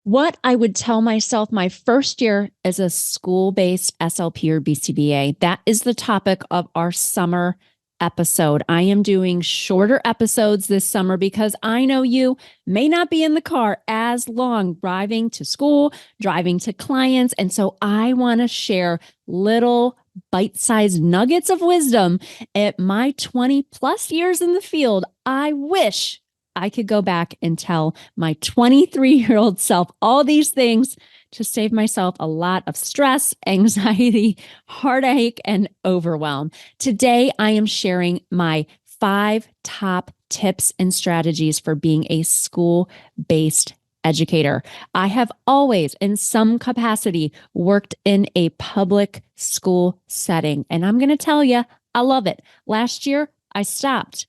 What I would tell myself my first year as a school-based SLP or BCBA. That is the topic of our summer episode. I am doing shorter episodes this summer because I know you may not be in the car as long driving to school, driving to clients. And so I want to share little bite-sized nuggets of wisdom. At my 20 plus years in the field, I wish I could go back and tell my 23-year-old self all these things to save myself a lot of stress, anxiety, heartache, and overwhelm. Today, I am sharing my 5 top tips and strategies for being a school-based educator. I have always, in some capacity, worked in a public school setting, and I'm going to tell you, I love it. Last year, I stopped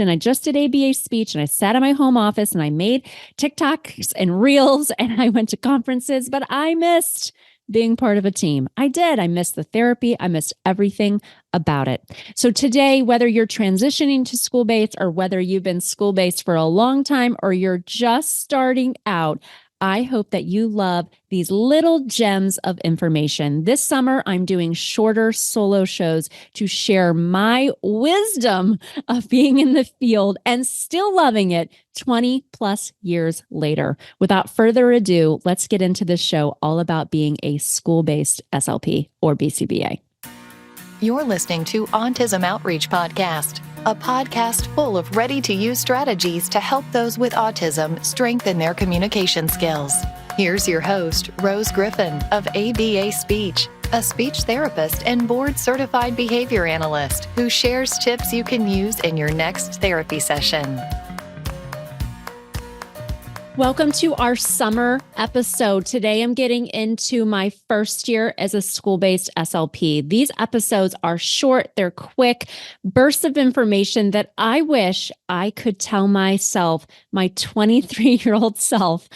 and I just did ABA speech and I sat in my home office and I made TikToks and reels and I went to conferences, but I missed being part of a team. I did. I missed the therapy. I missed everything about it. So today, whether you're transitioning to school-based or whether you've been school-based for a long time or you're just starting out, I hope that you love these little gems of information. This summer, I'm doing shorter solo shows to share my wisdom of being in the field and still loving it 20 plus years later. Without further ado, let's get into this show all about being a school-based SLP or BCBA. You're listening to Autism Outreach Podcast, a podcast full of ready-to-use strategies to help those with autism strengthen their communication skills. Here's your host, Rose Griffin of ABA Speech, a speech therapist and board-certified behavior analyst who shares tips you can use in your next therapy session. Welcome to our summer episode. Today, I'm getting into my first year as a school-based SLP. These episodes are short, they're quick bursts of information that I wish I could tell myself, my 23-year-old self,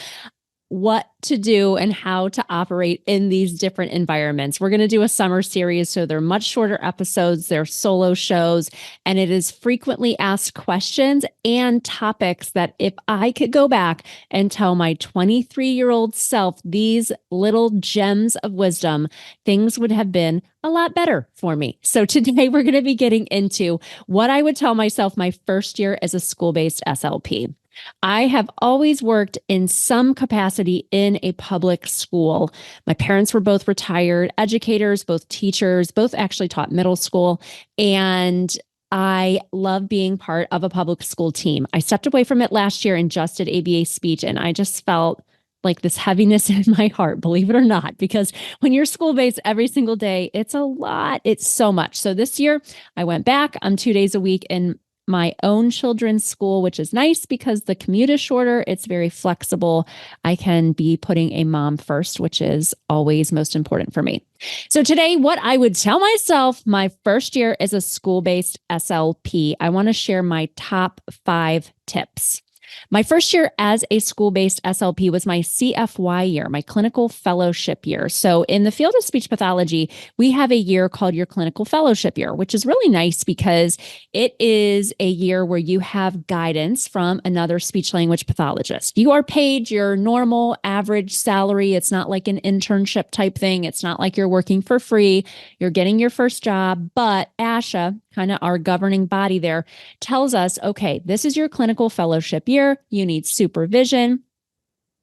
what to do and how to operate in these different environments. We're going to do a summer series, so they're much shorter episodes, they're solo shows, and it is frequently asked questions and topics that if I could go back and tell my 23-year-old self these little gems of wisdom, things would have been a lot better for me. So today we're going to be getting into what I would tell myself my first year as a school-based SLP. I have always worked in some capacity in a public school. My parents were both retired educators, both teachers, both actually taught middle school. And I love being part of a public school team. I stepped away from it last year and just did ABA speech. And I just felt like this heaviness in my heart, believe it or not, because when you're school-based every single day, it's a lot. It's so much. So this year I went back. I'm 2 days a week in my own children's school, which is nice because the commute is shorter. It's very flexible. I can be putting a mom first, which is always most important for me. So today, what I would tell myself my first year as a school-based SLP, I want to share my top 5 tips. My first year as a school-based SLP was my CFY year, my clinical fellowship year. So in the field of speech pathology, we have a year called your clinical fellowship year, which is really nice because it is a year where you have guidance from another speech language pathologist. You are paid your normal average salary. It's not like an internship type thing. It's not like you're working for free. You're getting your first job, but ASHA, kind of our governing body there, tells us, okay, this is your clinical fellowship year. You need supervision.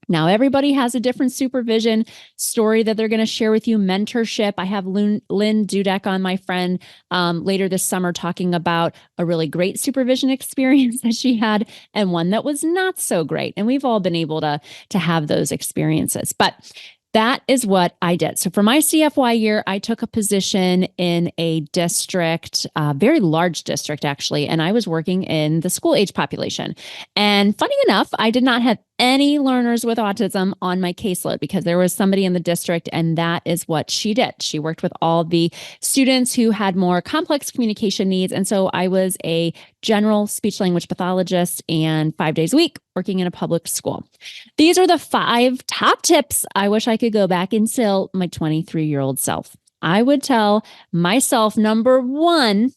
Now, everybody has a different supervision story that they're going to share with you, mentorship. I have Lynn Dudek on, my friend, later this summer talking about a really great supervision experience that she had and one that was not so great. And we've all been able to have those experiences. But that is what I did. So for my CFY year, I took a position in a district, a very large district actually, and I was working in the school age population. And funny enough, I did not have any learners with autism on my caseload because there was somebody in the district and that is what she did. She worked with all the students who had more complex communication needs. And so I was a general speech language pathologist and 5 days a week working in a public school. These are the 5 top tips I wish I could go back and tell my 23-year-old self. I would tell myself, number one,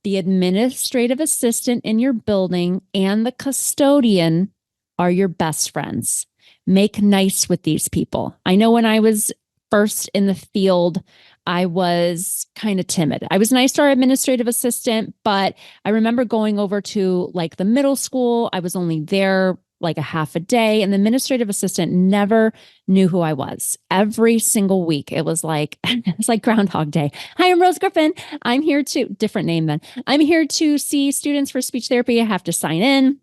the administrative assistant in your building and the custodian are your best friends. Make nice with these people. I know when I was first in the field, I was kind of timid. I was nice to our administrative assistant, but I remember going over to like the middle school. I was only there like a half a day, and the administrative assistant never knew who I was. Every single week, it was like Groundhog Day. Hi, I'm Rose Griffin. I'm here to different name then. I'm here to see students for speech therapy. I have to sign in.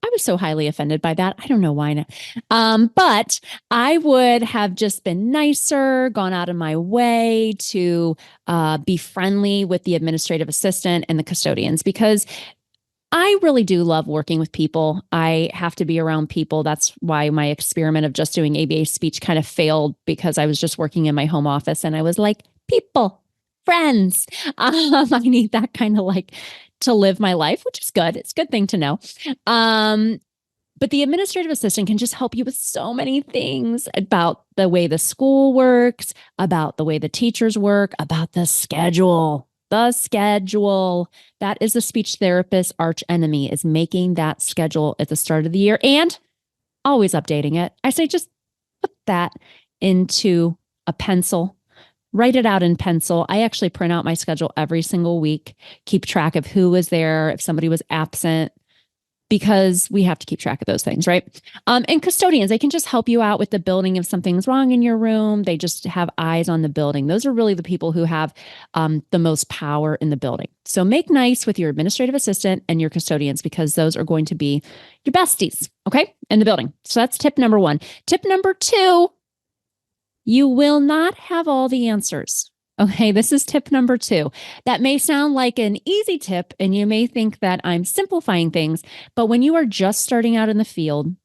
I was so highly offended by that. I don't know why. But I would have just been nicer, gone out of my way to be friendly with the administrative assistant and the custodians, because I really do love working with people. I have to be around people. That's why my experiment of just doing ABA speech kind of failed, because I was just working in my home office and I was like, people, friends. I need that kind of like to live my life, which is good. It's a good thing to know. But the administrative assistant can just help you with so many things about the way the school works, about the way the teachers work, about the schedule. The schedule. That is the speech therapist's arch enemy, is making that schedule at the start of the year and always updating it. I say just put that into a pencil. Write it out in pencil. I actually print out my schedule every single week, keep track of who was there, if somebody was absent, because we have to keep track of those things, right? And custodians, they can just help you out with the building if something's wrong in your room. They just have eyes on the building. Those are really the people who have the most power in the building. So make nice with your administrative assistant and your custodians, because those are going to be your besties, okay, in the building. So that's tip number one. Tip number two, you will not have all the answers. Okay, this is tip number two. That may sound like an easy tip, and you may think that I'm simplifying things, but when you are just starting out in the field,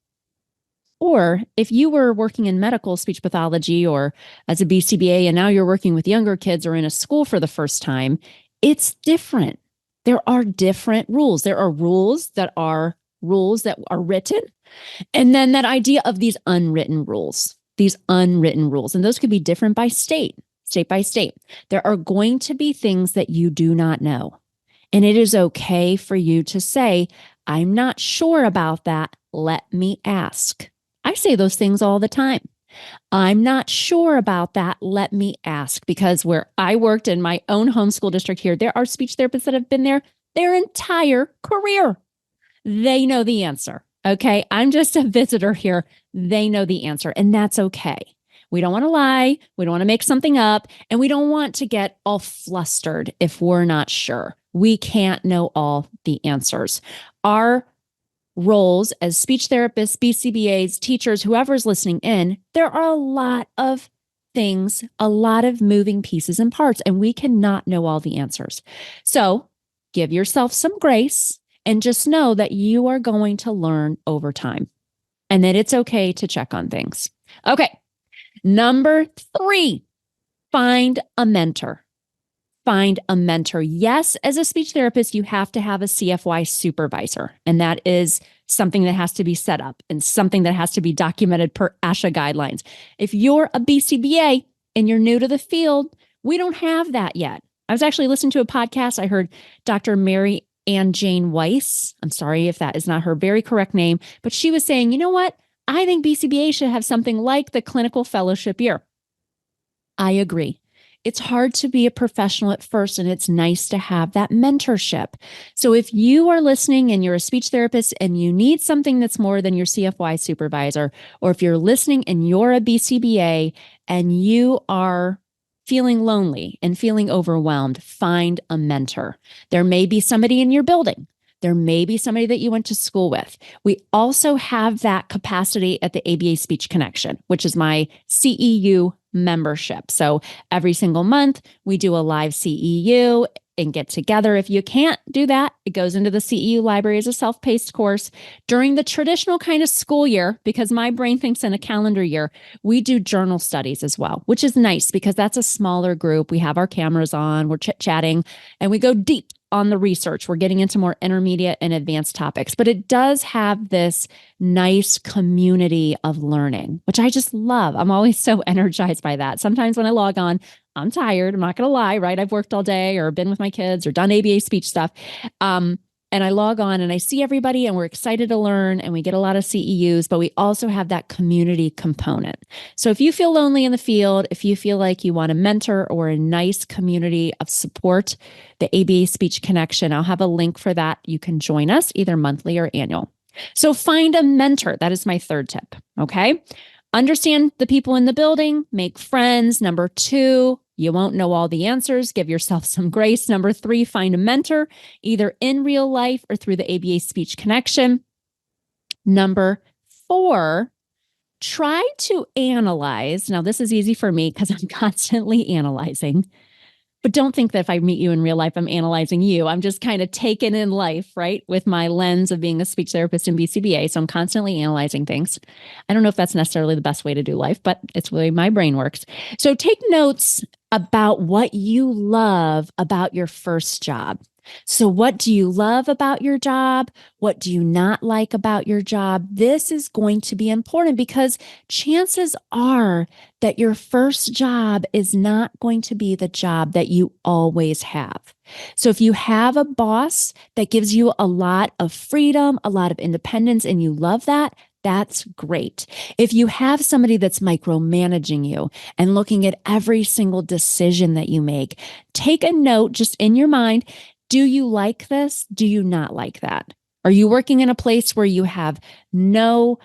or if you were working in medical speech pathology or as a BCBA and now you're working with younger kids or in a school for the first time, it's different. There are different rules. There are rules that are written, and then that idea of these unwritten rules. And those could be different by state by state. There are going to be things that you do not know. And it is okay for you to say, I'm not sure about that. Let me ask. I say those things all the time. I'm not sure about that. Let me ask. Because where I worked in my own homeschool district here, there are speech therapists that have been there their entire career. They know the answer. Okay. I'm just a visitor here. They know the answer, and that's okay. We don't want to lie. We don't want to make something up, and we don't want to get all flustered if we're not sure. We can't know all the answers. Our roles as speech therapists, BCBAs, teachers, whoever's listening in, there are a lot of things, a lot of moving pieces and parts, and we cannot know all the answers. So give yourself some grace and just know that you are going to learn over time and that it's okay to check on things. Okay. Number 3, find a mentor. Find a mentor. Yes, as a speech therapist, you have to have a CFY supervisor, and that is something that has to be set up and something that has to be documented per ASHA guidelines. If you're a BCBA and you're new to the field, we don't have that yet. I was actually listening to a podcast. I heard Dr. Mary Ann Jane Weiss. I'm sorry if that is not her very correct name, but she was saying, you know what? I think BCBA should have something like the clinical fellowship year. I agree. It's hard to be a professional at first, and it's nice to have that mentorship. So if you are listening and you're a speech therapist and you need something that's more than your CFY supervisor, or if you're listening and you're a BCBA and you are feeling lonely and feeling overwhelmed, find a mentor. There may be somebody in your building. There may be somebody that you went to school with. We also have that capacity at the ABA Speech Connection, which is my CEU membership. So every single month, we do a live CEU and get together. If you can't do that, it goes into the CEU library as a self-paced course. During the traditional kind of school year, because my brain thinks in a calendar year, we do journal studies as well, which is nice because that's a smaller group. We have our cameras on, we're chit-chatting, and we go deep on the research. We're getting into more intermediate and advanced topics, but it does have this nice community of learning, which I just love. I'm always so energized by that. Sometimes when I log on, I'm tired. I'm not going to lie, right? I've worked all day or been with my kids or done ABA speech stuff. and I log on and I see everybody and we're excited to learn and we get a lot of CEUs, but we also have that community component. So if you feel lonely in the field, if you feel like you want a mentor or a nice community of support, the ABA Speech Connection, I'll have a link for that. You can join us either monthly or annual. So find a mentor. That is my third tip. Okay. Understand the people in the building, make friends. Number 2, you won't know all the answers. Give yourself some grace. Number 3, find a mentor, either in real life or through the ABA Speech Connection. Number 4, try to analyze. Now, this is easy for me because I'm constantly analyzing. But don't think that if I meet you in real life, I'm analyzing you. I'm just kind of taken in life, right? With my lens of being a speech therapist in BCBA. So I'm constantly analyzing things. I don't know if that's necessarily the best way to do life, but it's the way my brain works. So take notes about what you love about your first job. So what do you love about your job? What do you not like about your job? This is going to be important because chances are that your first job is not going to be the job that you always have. So if you have a boss that gives you a lot of freedom, a lot of independence, and you love that, that's great. If you have somebody that's micromanaging you and looking at every single decision that you make, take a note just in your mind. Do you like this? Do you not like that? Are you working in a place where you have no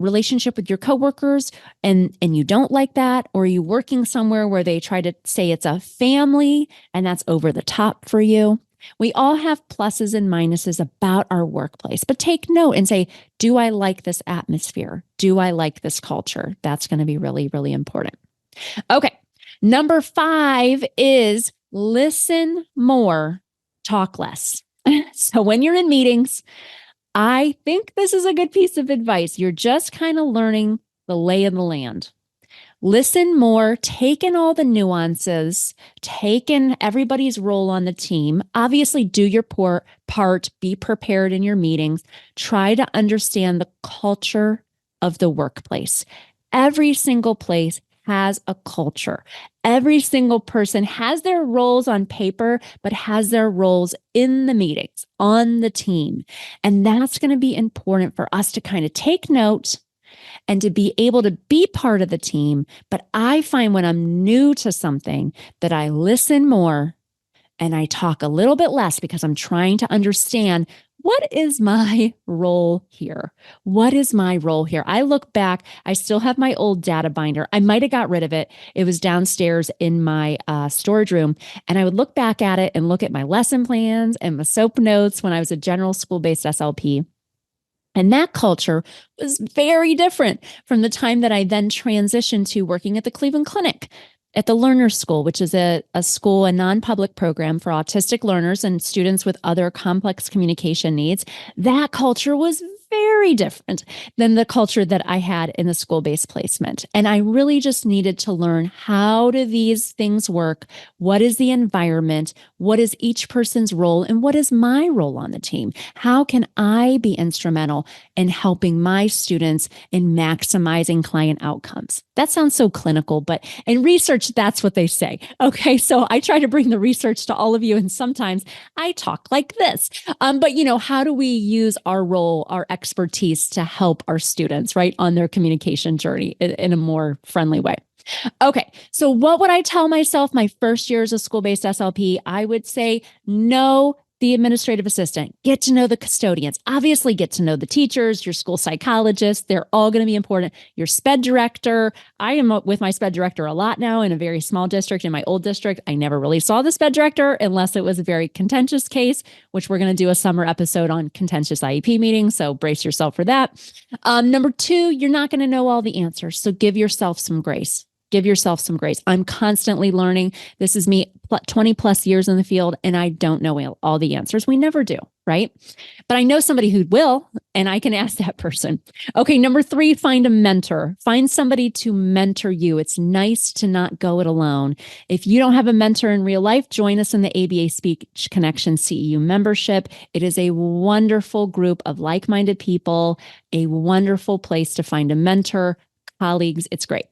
relationship with your coworkers and you don't like that? Or are you working somewhere where they try to say it's a family and that's over the top for you? We all have pluses and minuses about our workplace, but take note and say, do I like this atmosphere? Do I like this culture? That's going to be really, really important. Okay. Number 5 is listen more, talk less. So when you're in meetings, I think this is a good piece of advice. You're just kind of learning the lay of the land. Listen more, take in all the nuances, take in everybody's role on the team. Obviously, do your part, be prepared in your meetings. Try to understand the culture of the workplace. Every single place has a culture. Every single person has their roles on paper, but has their roles in the meetings, on the team. And that's going to be important for us to kind of take note and to be able to be part of the team. But I find when I'm new to something that I listen more and I talk a little bit less because I'm trying to understand, what is my role here? What is my role here? I look back, I still have my old data binder. I might have got rid of it. It was downstairs in my storage room. And I would look back at it and look at my lesson plans and my SOAP notes when I was a general school-based SLP. And that culture was very different from the time that I then transitioned to working at the Cleveland Clinic at the Learner's School, which is a school, a non-public program for autistic learners and students with other complex communication needs. That culture was very different than the culture that I had in the school-based placement. And I really just needed to learn, how do these things work? What is the environment? What is each person's role? And what is my role on the team? How can I be instrumental in helping my students in maximizing client outcomes? That sounds so clinical, but in research, that's what they say. Okay, so I try to bring the research to all of you, and sometimes I talk like this. But how do we use our role, our expertise to help our students, right, on their communication journey in a more friendly way? Okay, so what would I tell myself my first year as a school-based SLP? I would say, know the administrative assistant, get to know the custodians, obviously get to know the teachers, your school psychologist. They're all going to be important. Your SPED director. I am with my SPED director a lot now in a very small district. In my old district, I never really saw the SPED director unless it was a very contentious case, which we're going to do a summer episode on contentious IEP meetings. So brace yourself for that. Number 2, you're not going to know all the answers. So give yourself some grace. Give yourself some grace. I'm constantly learning. This is me 20 plus years in the field, and I don't know all the answers. We never do, right? But I know somebody who will, and I can ask that person. Okay, number 3, find a mentor. Find somebody to mentor you. It's nice to not go it alone. If you don't have a mentor in real life, join us in the ABA Speech Connection CEU membership. It is a wonderful group of like-minded people, a wonderful place to find a mentor, colleagues. It's great.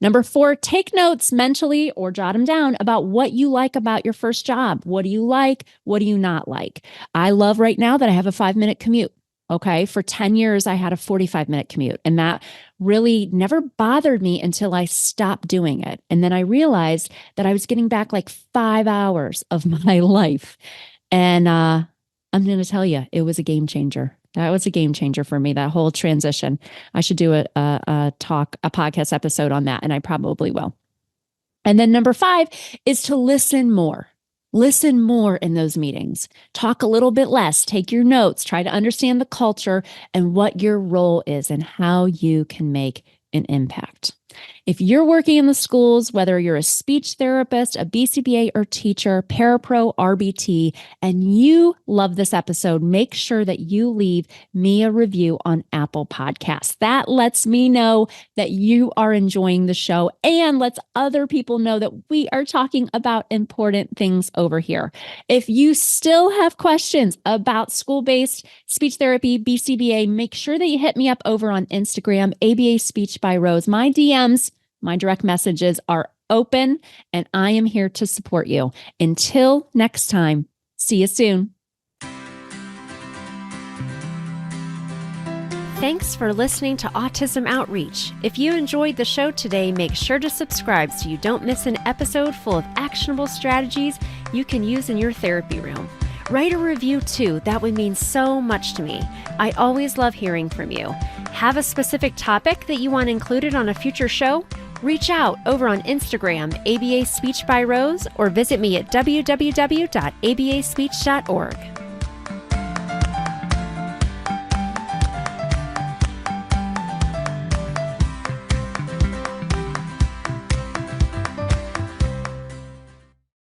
Number 4, take notes mentally or jot them down about what you like about your first job. What do you like? What do you not like? I love right now that I have a 5-minute commute. Okay. For 10 years, I had a 45-minute commute, and that really never bothered me until I stopped doing it. And then I realized that I was getting back like 5 hours of my life. And I'm going to tell you, it was a game changer. That was a game changer for me, that whole transition. I should do a podcast episode on that, and I probably will. And then number 5 is to listen more. Listen more in those meetings. Talk a little bit less. Take your notes. Try to understand the culture and what your role is and how you can make an impact. If you're working in the schools, whether you're a speech therapist, a BCBA or teacher, parapro, RBT, and you love this episode, make sure that you leave me a review on Apple Podcasts. That lets me know that you are enjoying the show and lets other people know that we are talking about important things over here. If you still have questions about school-based speech therapy, BCBA, make sure that you hit me up over on Instagram, ABA Speech by Rose. My DMs, my direct messages are open, and I am here to support you. Until next time, see you soon. Thanks for listening to Autism Outreach. If you enjoyed the show today, make sure to subscribe so you don't miss an episode full of actionable strategies you can use in your therapy room. Write a review too. That would mean so much to me. I always love hearing from you. Have a specific topic that you want included on a future show? Reach out over on Instagram, ABA Speech by Rose, or visit me at www.abaspeech.org.